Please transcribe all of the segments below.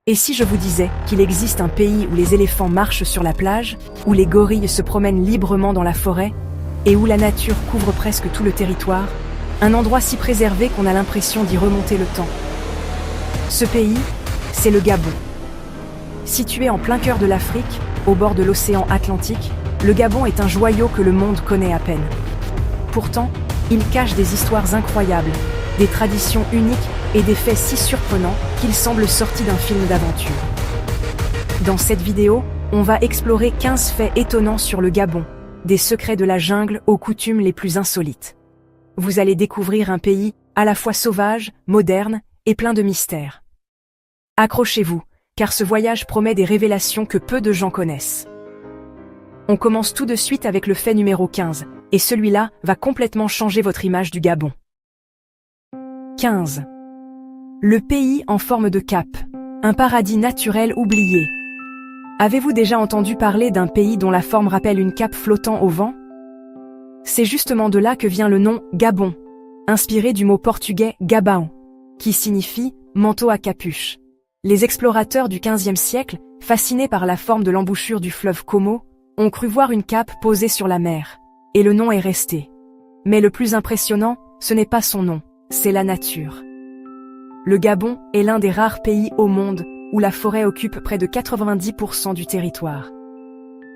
Et si je vous disais qu'il existe un pays où les éléphants marchent sur la plage, où les gorilles se promènent librement dans la forêt, et où la nature couvre presque tout le territoire, un endroit si préservé qu'on a l'impression d'y remonter le temps. Ce pays, c'est le Gabon. Situé en plein cœur de l'Afrique, au bord de l'océan Atlantique, le Gabon est un joyau que le monde connaît à peine. Pourtant, il cache des histoires incroyables, des traditions uniques et des faits si surprenants qu'ils semblent sortis d'un film d'aventure. Dans cette vidéo, on va explorer 15 faits étonnants sur le Gabon, des secrets de la jungle aux coutumes les plus insolites. Vous allez découvrir un pays à la fois sauvage, moderne et plein de mystères. Accrochez-vous, car ce voyage promet des révélations que peu de gens connaissent. On commence tout de suite avec le fait numéro 15, et celui-là va complètement changer votre image du Gabon. 15. Le pays en forme de cap, un paradis naturel oublié. Avez-vous déjà entendu parler d'un pays dont la forme rappelle une cape flottant au vent? C'est justement de là que vient le nom Gabon, inspiré du mot portugais gabaon, qui signifie manteau à capuche. Les explorateurs du XVe siècle, fascinés par la forme de l'embouchure du fleuve Como, ont cru voir une cape posée sur la mer, et le nom est resté. Mais le plus impressionnant, ce n'est pas son nom, c'est la nature. Le Gabon est l'un des rares pays au monde où la forêt occupe près de 90% du territoire.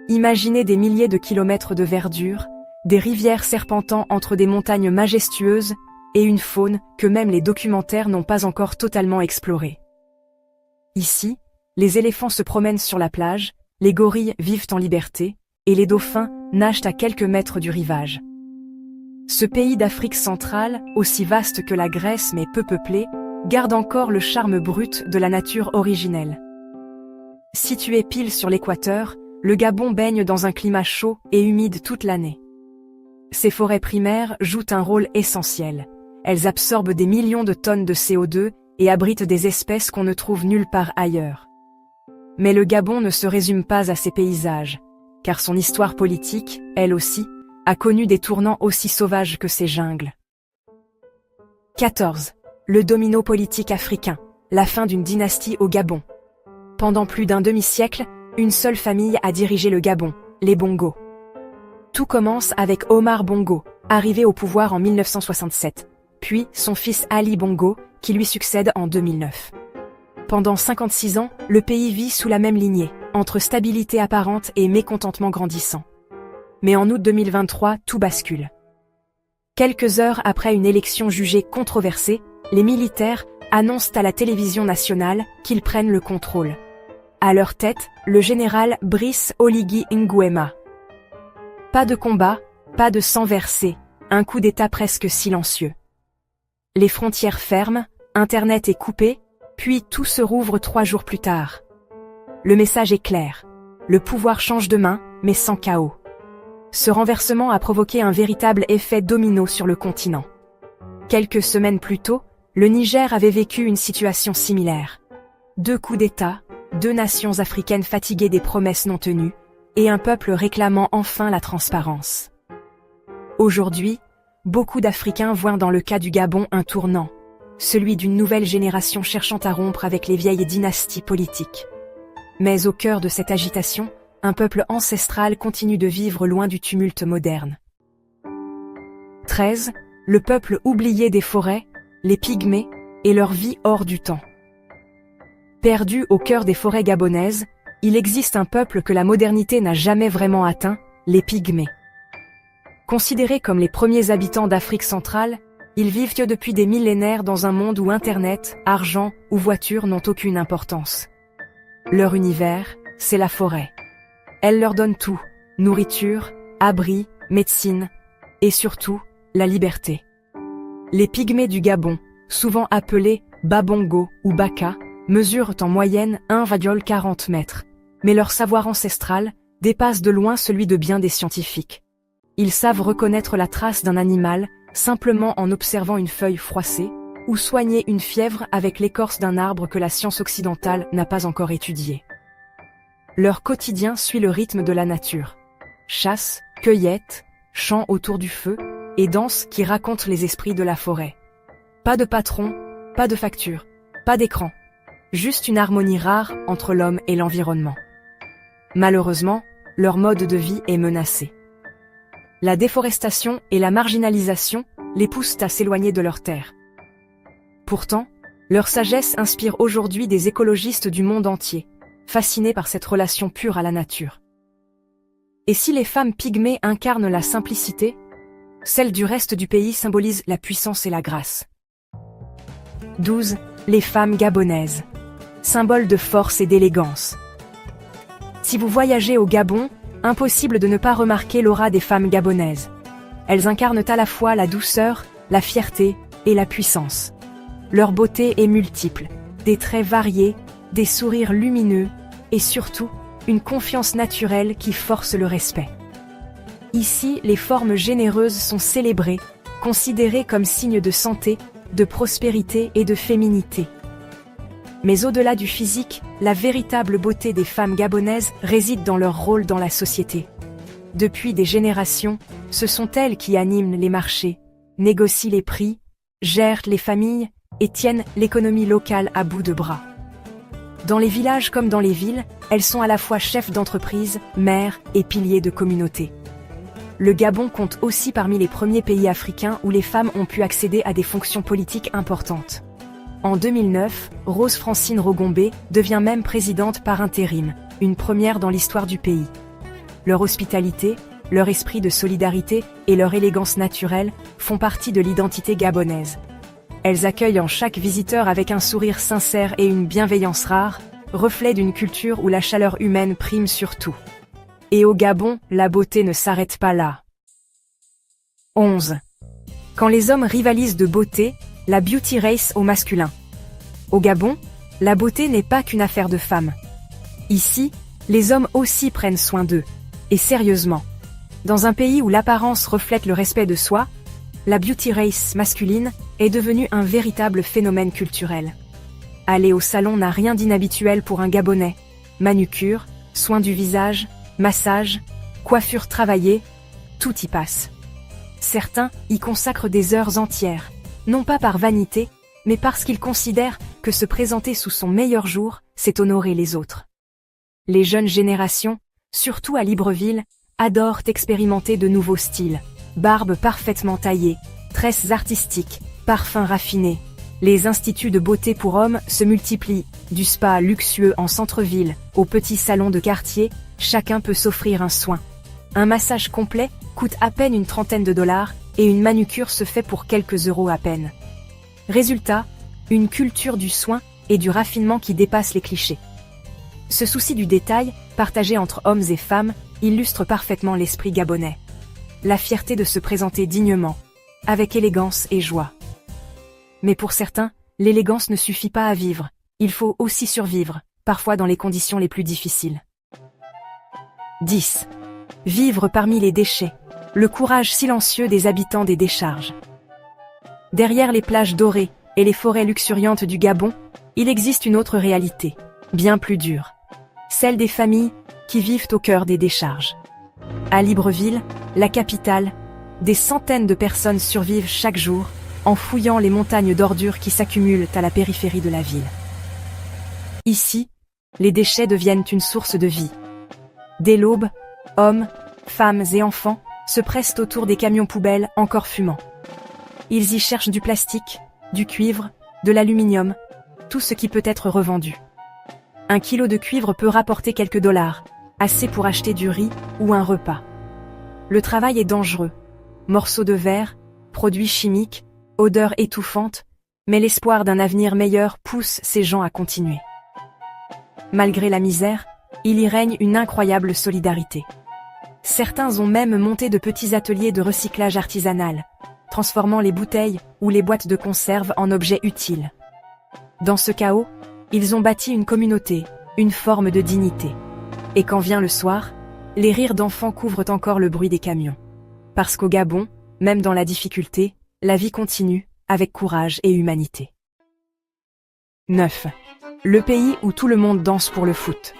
Imaginez des milliers de kilomètres de verdure, des rivières serpentant entre des montagnes majestueuses et une faune que même les documentaires n'ont pas encore totalement explorée. Ici, les éléphants se promènent sur la plage, les gorilles vivent en liberté, et les dauphins nagent à quelques mètres du rivage. Ce pays d'Afrique centrale, aussi vaste que la Grèce mais peu peuplé, garde encore le charme brut de la nature originelle. Situé pile sur l'équateur, le Gabon baigne dans un climat chaud et humide toute l'année. Ses forêts primaires jouent un rôle essentiel. Elles absorbent des millions de tonnes de CO2 et abritent des espèces qu'on ne trouve nulle part ailleurs. Mais le Gabon ne se résume pas à ses paysages, car son histoire politique, elle aussi, a connu des tournants aussi sauvages que ses jungles. 14. Le domino politique africain, la fin d'une dynastie au Gabon. Pendant plus d'un demi-siècle, une seule famille a dirigé le Gabon, les Bongo. Tout commence avec Omar Bongo, arrivé au pouvoir en 1967, puis son fils Ali Bongo, qui lui succède en 2009. Pendant 56 ans, le pays vit sous la même lignée, entre stabilité apparente et mécontentement grandissant. Mais en août 2023, tout bascule. Quelques heures après une élection jugée controversée, les militaires annoncent à la télévision nationale qu'ils prennent le contrôle. À leur tête, le général Brice Oligui Nguema. Pas de combat, pas de sang versé, un coup d'État presque silencieux. Les frontières ferment, Internet est coupé, puis tout se rouvre 3 jours plus tard. Le message est clair. Le pouvoir change de main, mais sans chaos. Ce renversement a provoqué un véritable effet domino sur le continent. Quelques semaines plus tôt, le Niger avait vécu une situation similaire. 2 coups d'État, 2 nations africaines fatiguées des promesses non tenues, et un peuple réclamant enfin la transparence. Aujourd'hui, beaucoup d'Africains voient dans le cas du Gabon un tournant, celui d'une nouvelle génération cherchant à rompre avec les vieilles dynasties politiques. Mais au cœur de cette agitation, un peuple ancestral continue de vivre loin du tumulte moderne. 13. Le peuple oublié des forêts, les pygmées, et leur vie hors du temps. Perdu au cœur des forêts gabonaises, il existe un peuple que la modernité n'a jamais vraiment atteint, les pygmées. Considérés comme les premiers habitants d'Afrique centrale, ils vivent depuis des millénaires dans un monde où Internet, argent ou voiture n'ont aucune importance. Leur univers, c'est la forêt. Elle leur donne tout, nourriture, abri, médecine, et surtout, la liberté. Les pygmées du Gabon, souvent appelés Babongo ou Baka, mesurent en moyenne 1,40 mètres, mais leur savoir ancestral dépasse de loin celui de bien des scientifiques. Ils savent reconnaître la trace d'un animal simplement en observant une feuille froissée, ou soigner une fièvre avec l'écorce d'un arbre que la science occidentale n'a pas encore étudié. Leur quotidien suit le rythme de la nature. Chasse, cueillette, chants autour du feu, et danse qui racontent les esprits de la forêt. Pas de patron, pas de facture, pas d'écran. juste une harmonie rare entre l'homme et l'environnement. Malheureusement, leur mode de vie est menacé. La déforestation et la marginalisation les poussent à s'éloigner de leurs terres. Pourtant, leur sagesse inspire aujourd'hui des écologistes du monde entier, fascinés par cette relation pure à la nature. Et si les femmes pygmées incarnent la simplicité, celles du reste du pays symbolisent la puissance et la grâce. 12. Les femmes gabonaises. Symbole de force et d'élégance. Si vous voyagez au Gabon, impossible de ne pas remarquer l'aura des femmes gabonaises. Elles incarnent à la fois la douceur, la fierté et la puissance. Leur beauté est multiple, des traits variés, des sourires lumineux et surtout, une confiance naturelle qui force le respect. Ici, les formes généreuses sont célébrées, considérées comme signes de santé, de prospérité et de féminité. Mais au-delà du physique, la véritable beauté des femmes gabonaises réside dans leur rôle dans la société. Depuis des générations, ce sont elles qui animent les marchés, négocient les prix, gèrent les familles et tiennent l'économie locale à bout de bras. Dans les villages comme dans les villes, elles sont à la fois chefs d'entreprise, mères et piliers de communauté. Le Gabon compte aussi parmi les premiers pays africains où les femmes ont pu accéder à des fonctions politiques importantes. En 2009, Rose Francine Rogombé devient même présidente par intérim, une première dans l'histoire du pays. Leur hospitalité, leur esprit de solidarité et leur élégance naturelle font partie de l'identité gabonaise. Elles accueillent en chaque visiteur avec un sourire sincère et une bienveillance rare, reflet d'une culture où la chaleur humaine prime sur tout. Et au Gabon, la beauté ne s'arrête pas là. 11. Quand les hommes rivalisent de beauté, la beauty race au masculin. Au Gabon, la beauté n'est pas qu'une affaire de femmes. Ici, les hommes aussi prennent soin d'eux. Et sérieusement. Dans un pays où l'apparence reflète le respect de soi, la beauty race masculine est devenue un véritable phénomène culturel. Aller au salon n'a rien d'inhabituel pour un Gabonais. Manucure, soins du visage, massage, coiffure travaillée, tout y passe. Certains y consacrent des heures entières, non pas par vanité, mais parce qu'ils considèrent que se présenter sous son meilleur jour, c'est honorer les autres. Les jeunes générations, surtout à Libreville, adorent expérimenter de nouveaux styles. Barbes parfaitement taillées, tresses artistiques, parfums raffinés. Les instituts de beauté pour hommes se multiplient, du spa luxueux en centre-ville, au petit salon de quartier, chacun peut s'offrir un soin. Un massage complet coûte à peine une trentaine de dollars et une manucure se fait pour quelques euros à peine. Résultat, une culture du soin et du raffinement qui dépasse les clichés. Ce souci du détail, partagé entre hommes et femmes, illustre parfaitement l'esprit gabonais. La fierté de se présenter dignement, avec élégance et joie. Mais pour certains, l'élégance ne suffit pas à vivre, il faut aussi survivre, parfois dans les conditions les plus difficiles. 10. Vivre parmi les déchets, le courage silencieux des habitants des décharges. Derrière les plages dorées et les forêts luxuriantes du Gabon, il existe une autre réalité, bien plus dure. Celle des familles qui vivent au cœur des décharges. À Libreville, la capitale, des centaines de personnes survivent chaque jour en fouillant les montagnes d'ordures qui s'accumulent à la périphérie de la ville. Ici, les déchets deviennent une source de vie. Dès l'aube, hommes, femmes et enfants se pressent autour des camions poubelles encore fumants. Ils y cherchent du plastique, du cuivre, de l'aluminium, tout ce qui peut être revendu. 1 kilo de cuivre peut rapporter quelques dollars, assez pour acheter du riz ou un repas. Le travail est dangereux. Morceaux de verre, produits chimiques, odeurs étouffantes, mais l'espoir d'un avenir meilleur pousse ces gens à continuer. Malgré la misère, il y règne une incroyable solidarité. Certains ont même monté de petits ateliers de recyclage artisanal, transformant les bouteilles ou les boîtes de conserve en objets utiles. Dans ce chaos, ils ont bâti une communauté, une forme de dignité. Et quand vient le soir, les rires d'enfants couvrent encore le bruit des camions. Parce qu'au Gabon, même dans la difficulté, la vie continue, avec courage et humanité. 9. Le pays où tout le monde danse pour le foot.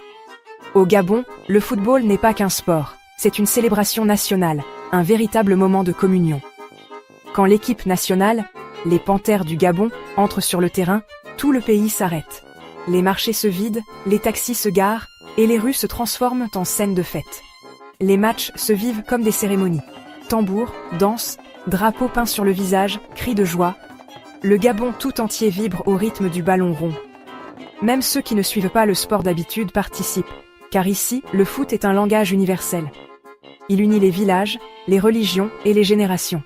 Au Gabon, le football n'est pas qu'un sport, c'est une célébration nationale, un véritable moment de communion. Quand l'équipe nationale, les Panthères du Gabon, entre sur le terrain, tout le pays s'arrête. Les marchés se vident, les taxis se garent, et les rues se transforment en scènes de fête. Les matchs se vivent comme des cérémonies. Tambours, danses, drapeaux peints sur le visage, cris de joie. Le Gabon tout entier vibre au rythme du ballon rond. Même ceux qui ne suivent pas le sport d'habitude participent, car ici, le foot est un langage universel. Il unit les villages, les religions et les générations.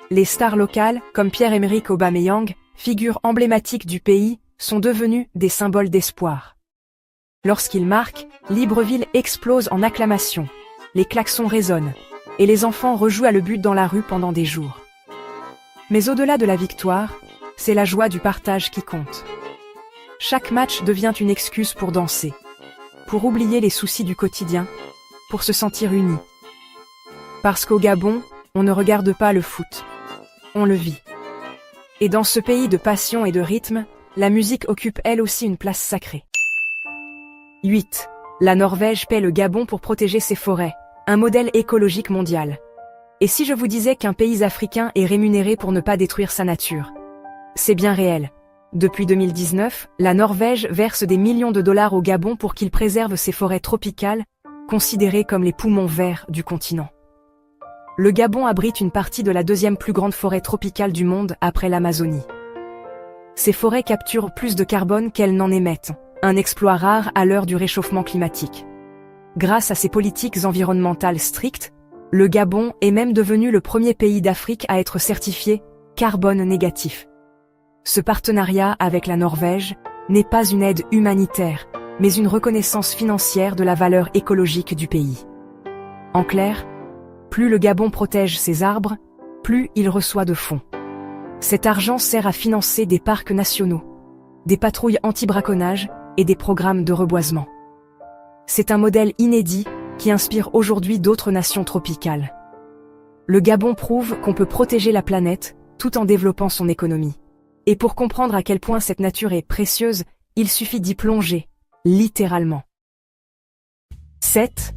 Les stars locales, comme Pierre-Emerick Aubameyang, figure emblématique du pays, sont devenus des symboles d'espoir. Lorsqu'il marque, Libreville explose en acclamations. Les klaxons résonnent, et les enfants rejouent à le but dans la rue pendant des jours. Mais au-delà de la victoire, c'est la joie du partage qui compte. Chaque match devient une excuse pour danser, pour oublier les soucis du quotidien, pour se sentir unis. Parce qu'au Gabon, on ne regarde pas le foot, on le vit. Et dans ce pays de passion et de rythme, la musique occupe elle aussi une place sacrée. 8. La Norvège paie le Gabon pour protéger ses forêts, un modèle écologique mondial. Et si je vous disais qu'un pays africain est rémunéré pour ne pas détruire sa nature? C'est bien réel. Depuis 2019, la Norvège verse des millions de dollars au Gabon pour qu'il préserve ses forêts tropicales, considérées comme les poumons verts du continent. Le Gabon abrite une partie de la deuxième plus grande forêt tropicale du monde après l'Amazonie. Ces forêts capturent plus de carbone qu'elles n'en émettent, un exploit rare à l'heure du réchauffement climatique. Grâce à ces politiques environnementales strictes, le Gabon est même devenu le premier pays d'Afrique à être certifié carbone négatif. Ce partenariat avec la Norvège n'est pas une aide humanitaire, mais une reconnaissance financière de la valeur écologique du pays. En clair, plus le Gabon protège ses arbres, plus il reçoit de fonds. Cet argent sert à financer des parcs nationaux, des patrouilles anti-braconnage et des programmes de reboisement. C'est un modèle inédit qui inspire aujourd'hui d'autres nations tropicales. Le Gabon prouve qu'on peut protéger la planète tout en développant son économie. Et pour comprendre à quel point cette nature est précieuse, il suffit d'y plonger, littéralement. 7.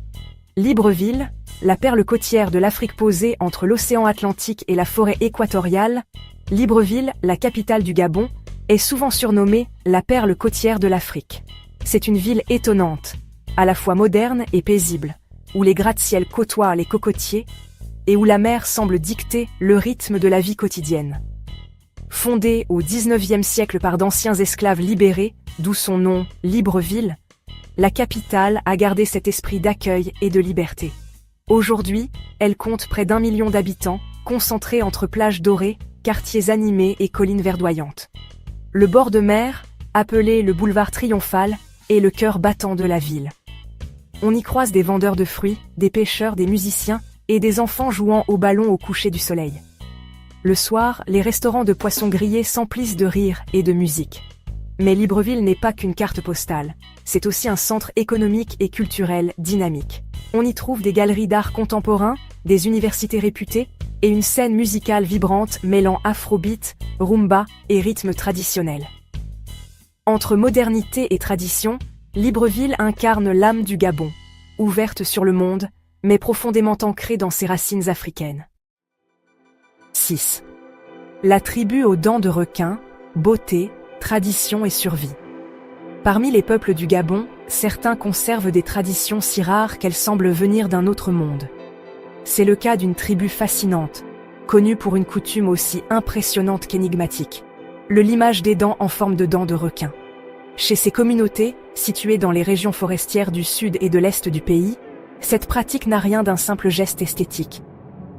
Libreville, la perle côtière de l'Afrique posée entre l'océan Atlantique et la forêt équatoriale, Libreville, la capitale du Gabon, est souvent surnommée la perle côtière de l'Afrique. C'est une ville étonnante, à la fois moderne et paisible, où les gratte-ciels côtoient les cocotiers et où la mer semble dicter le rythme de la vie quotidienne. Fondée au XIXe siècle par d'anciens esclaves libérés, d'où son nom Libreville, la capitale a gardé cet esprit d'accueil et de liberté. Aujourd'hui, elle compte près d'1 million d'habitants, concentrés entre plages dorées, quartiers animés et collines verdoyantes. Le bord de mer, appelé le boulevard Triomphal, est le cœur battant de la ville. On y croise des vendeurs de fruits, des pêcheurs, des musiciens et des enfants jouant au ballon au coucher du soleil. Le soir, les restaurants de poissons grillés s'emplissent de rires et de musique. Mais Libreville n'est pas qu'une carte postale, c'est aussi un centre économique et culturel dynamique. On y trouve des galeries d'art contemporain, des universités réputées, et une scène musicale vibrante mêlant afrobeat, rumba et rythme traditionnel. Entre modernité et tradition, Libreville incarne l'âme du Gabon, ouverte sur le monde, mais profondément ancrée dans ses racines africaines. 6. La tribu aux dents de requin, beauté, tradition et survie. Parmi les peuples du Gabon, certains conservent des traditions si rares qu'elles semblent venir d'un autre monde. C'est le cas d'une tribu fascinante, connue pour une coutume aussi impressionnante qu'énigmatique, le limage des dents en forme de dents de requin. Chez ces communautés, situées dans les régions forestières du sud et de l'est du pays, cette pratique n'a rien d'un simple geste esthétique.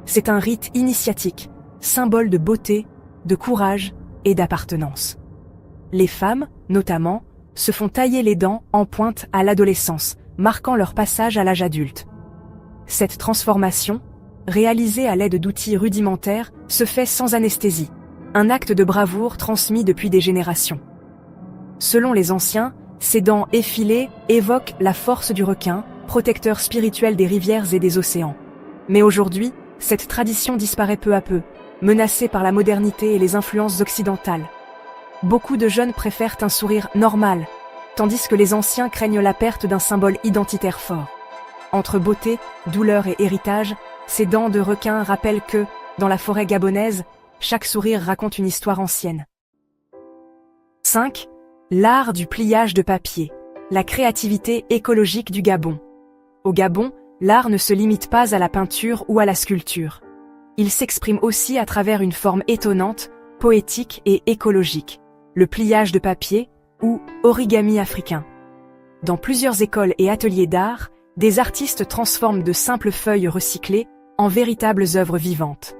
C'est un rite initiatique, symbole de beauté, de courage et d'appartenance. Les femmes, notamment, se font tailler les dents en pointe à l'adolescence, marquant leur passage à l'âge adulte. Cette transformation, réalisée à l'aide d'outils rudimentaires, se fait sans anesthésie, un acte de bravoure transmis depuis des générations. Selon les anciens, ces dents effilées évoquent la force du requin, protecteur spirituel des rivières et des océans. Mais aujourd'hui, cette tradition disparaît peu à peu, menacée par la modernité et les influences occidentales. Beaucoup de jeunes préfèrent un sourire normal, tandis que les anciens craignent la perte d'un symbole identitaire fort. Entre beauté, douleur et héritage, ces dents de requin rappellent que, dans la forêt gabonaise, chaque sourire raconte une histoire ancienne. 5. L'art du pliage de papier. La créativité écologique du Gabon. Au Gabon, l'art ne se limite pas à la peinture ou à la sculpture. Il s'exprime aussi à travers une forme étonnante, poétique et écologique, le pliage de papier ou origami africain. Dans plusieurs écoles et ateliers d'art, des artistes transforment de simples feuilles recyclées en véritables œuvres vivantes.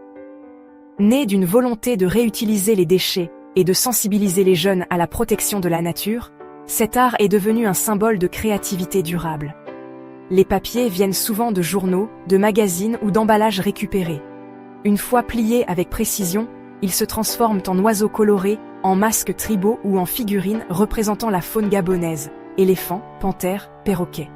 Né d'une volonté de réutiliser les déchets et de sensibiliser les jeunes à la protection de la nature, cet art est devenu un symbole de créativité durable. Les papiers viennent souvent de journaux, de magazines ou d'emballages récupérés. Une fois pliés avec précision, ils se transforment en oiseaux colorés, en masques tribaux ou en figurines représentant la faune gabonaise, éléphants, panthères, perroquets.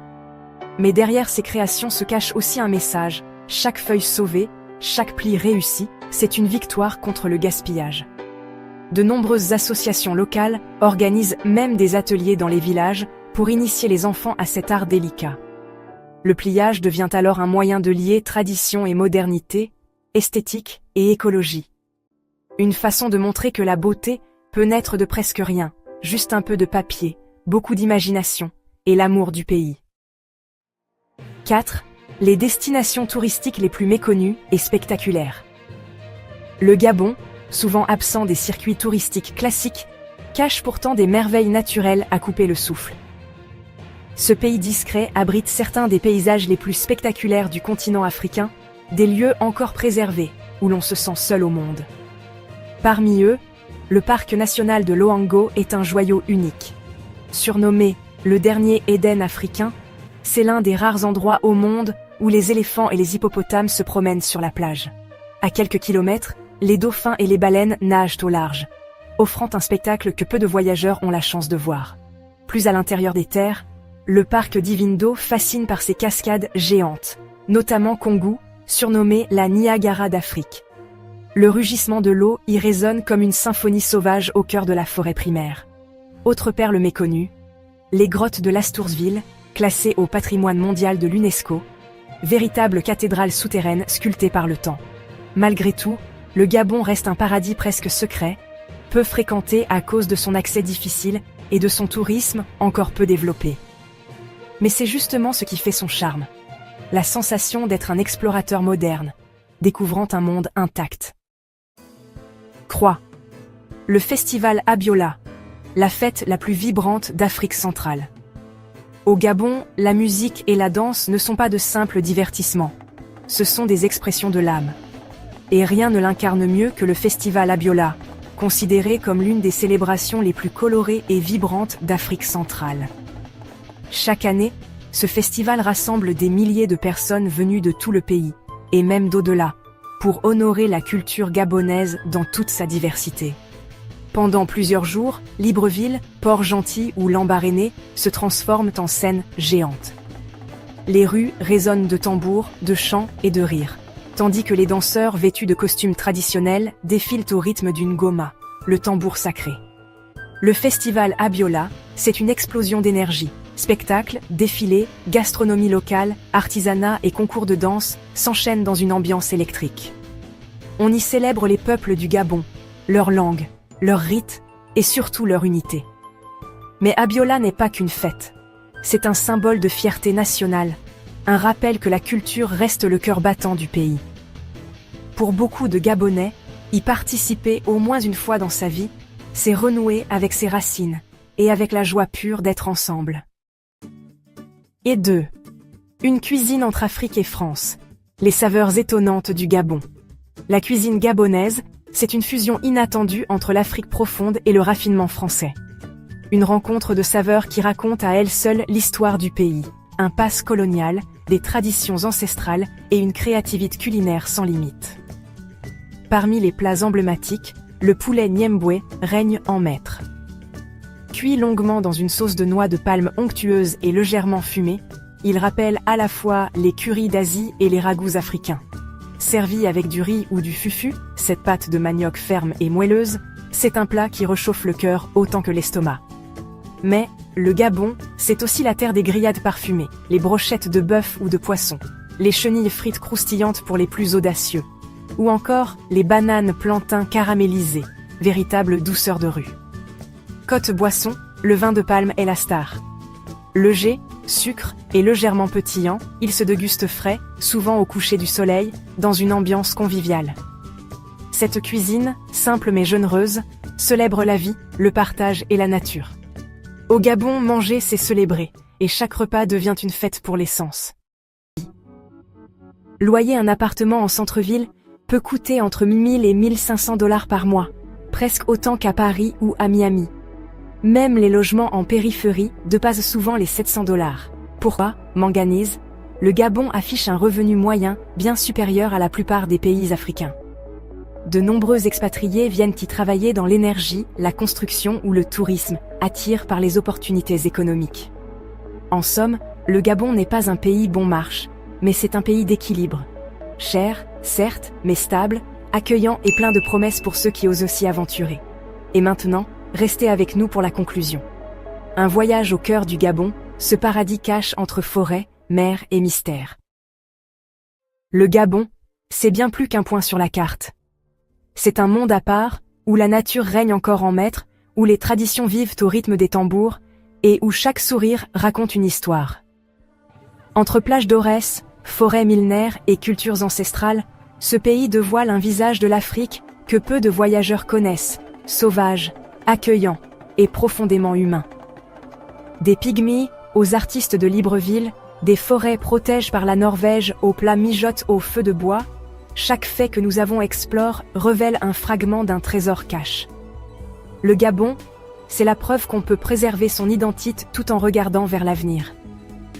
Mais derrière ces créations se cache aussi un message: chaque feuille sauvée, chaque pli réussi, c'est une victoire contre le gaspillage. De nombreuses associations locales organisent même des ateliers dans les villages pour initier les enfants à cet art délicat. Le pliage devient alors un moyen de lier tradition et modernité, esthétique et écologie. Une façon de montrer que la beauté peut naître de presque rien, juste un peu de papier, beaucoup d'imagination et l'amour du pays. 4. Les destinations touristiques les plus méconnues et spectaculaires. Le Gabon, souvent absent des circuits touristiques classiques, cache pourtant des merveilles naturelles à couper le souffle. Ce pays discret abrite certains des paysages les plus spectaculaires du continent africain, des lieux encore préservés, où l'on se sent seul au monde. Parmi eux, le parc national de Loango est un joyau unique. Surnommé le dernier Éden africain, c'est l'un des rares endroits au monde où les éléphants et les hippopotames se promènent sur la plage. À quelques kilomètres, les dauphins et les baleines nagent au large, offrant un spectacle que peu de voyageurs ont la chance de voir. Plus à l'intérieur des terres, le parc d'Ivindo fascine par ses cascades géantes, notamment Kongu, surnommée la Niagara d'Afrique. Le rugissement de l'eau y résonne comme une symphonie sauvage au cœur de la forêt primaire. Autre perle méconnue, les grottes de Lastoursville, classées au patrimoine mondial de l'UNESCO, véritable cathédrale souterraine sculptée par le temps. Malgré tout, le Gabon reste un paradis presque secret, peu fréquenté à cause de son accès difficile et de son tourisme encore peu développé. Mais c'est justement ce qui fait son charme. La sensation d'être un explorateur moderne, découvrant un monde intact. Croix. Le festival Abiola, la fête la plus vibrante d'Afrique centrale. Au Gabon, la musique et la danse ne sont pas de simples divertissements. Ce sont des expressions de l'âme. Et rien ne l'incarne mieux que le festival Abiola, considéré comme l'une des célébrations les plus colorées et vibrantes d'Afrique centrale. Chaque année, ce festival rassemble des milliers de personnes venues de tout le pays, et même d'au-delà, pour honorer la culture gabonaise dans toute sa diversité. Pendant plusieurs jours, Libreville, Port-Gentil ou Lambaréné se transforment en scènes géantes. Les rues résonnent de tambours, de chants et de rires, tandis que les danseurs vêtus de costumes traditionnels défilent au rythme d'une goma, le tambour sacré. Le festival Abiola, c'est une explosion d'énergie. Spectacles, défilés, gastronomie locale, artisanat et concours de danse s'enchaînent dans une ambiance électrique. On y célèbre les peuples du Gabon, leur langue, leurs rites et surtout leur unité. Mais Abiola n'est pas qu'une fête. C'est un symbole de fierté nationale, un rappel que la culture reste le cœur battant du pays. Pour beaucoup de Gabonais, y participer au moins une fois dans sa vie, c'est renouer avec ses racines et avec la joie pure d'être ensemble. Et 2. Une cuisine entre Afrique et France. Les saveurs étonnantes du Gabon. La cuisine gabonaise, c'est une fusion inattendue entre l'Afrique profonde et le raffinement français. Une rencontre de saveurs qui raconte à elle seule l'histoire du pays, un passe colonial, des traditions ancestrales et une créativité culinaire sans limite. Parmi les plats emblématiques, le poulet Niemboué règne en maître. Cuit longuement dans une sauce de noix de palme onctueuse et légèrement fumée, il rappelle à la fois les currys d'Asie et les ragoûts africains. Servi avec du riz ou du fufu, cette pâte de manioc ferme et moelleuse, c'est un plat qui réchauffe le cœur autant que l'estomac. Mais, le Gabon, c'est aussi la terre des grillades parfumées, les brochettes de bœuf ou de poisson, les chenilles frites croustillantes pour les plus audacieux, ou encore les bananes plantains caramélisées, véritable douceur de rue. Côte Boisson, le vin de palme est la star. Léger, sucre et légèrement pétillant, il se déguste frais, souvent au coucher du soleil, dans une ambiance conviviale. Cette cuisine, simple mais généreuse, célèbre la vie, le partage et la nature. Au Gabon, manger c'est célébrer, et chaque repas devient une fête pour les sens. Loyer un appartement en centre-ville peut coûter entre 1000 et 1500 $ par mois, presque autant qu'à Paris ou à Miami. Même les logements en périphérie dépassent souvent les 700 $. Pourquoi, manganèse, le Gabon affiche un revenu moyen bien supérieur à la plupart des pays africains. De nombreux expatriés viennent y travailler dans l'énergie, la construction ou le tourisme, attirés par les opportunités économiques. En somme, le Gabon n'est pas un pays bon marche, mais c'est un pays d'équilibre. Cher, certes, mais stable, accueillant et plein de promesses pour ceux qui osent s'y aventurer. Et maintenant, restez avec nous pour la conclusion. Un voyage au cœur du Gabon, ce paradis cache entre forêt, mer et mystère. Le Gabon, c'est bien plus qu'un point sur la carte. C'est un monde à part, où la nature règne encore en maître, où les traditions vivent au rythme des tambours, et où chaque sourire raconte une histoire. Entre plages d'Aurès, forêts millénaires et cultures ancestrales, ce pays dévoile un visage de l'Afrique que peu de voyageurs connaissent, sauvage, accueillant et profondément humain. Des pygmies aux artistes de Libreville, des forêts protégées par la Norvège aux plats mijotes au feu de bois, chaque fait que nous avons exploré révèle un fragment d'un trésor caché. Le Gabon, c'est la preuve qu'on peut préserver son identité tout en regardant vers l'avenir.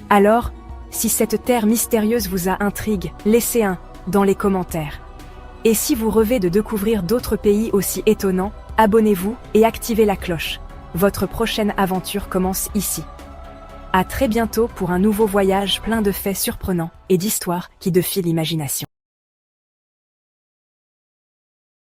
Alors, si cette terre mystérieuse vous a intrigué, laissez un dans les commentaires. Et si vous rêvez de découvrir d'autres pays aussi étonnants, abonnez-vous et activez la cloche. Votre prochaine aventure commence ici. À très bientôt pour un nouveau voyage plein de faits surprenants et d'histoires qui défient l'imagination.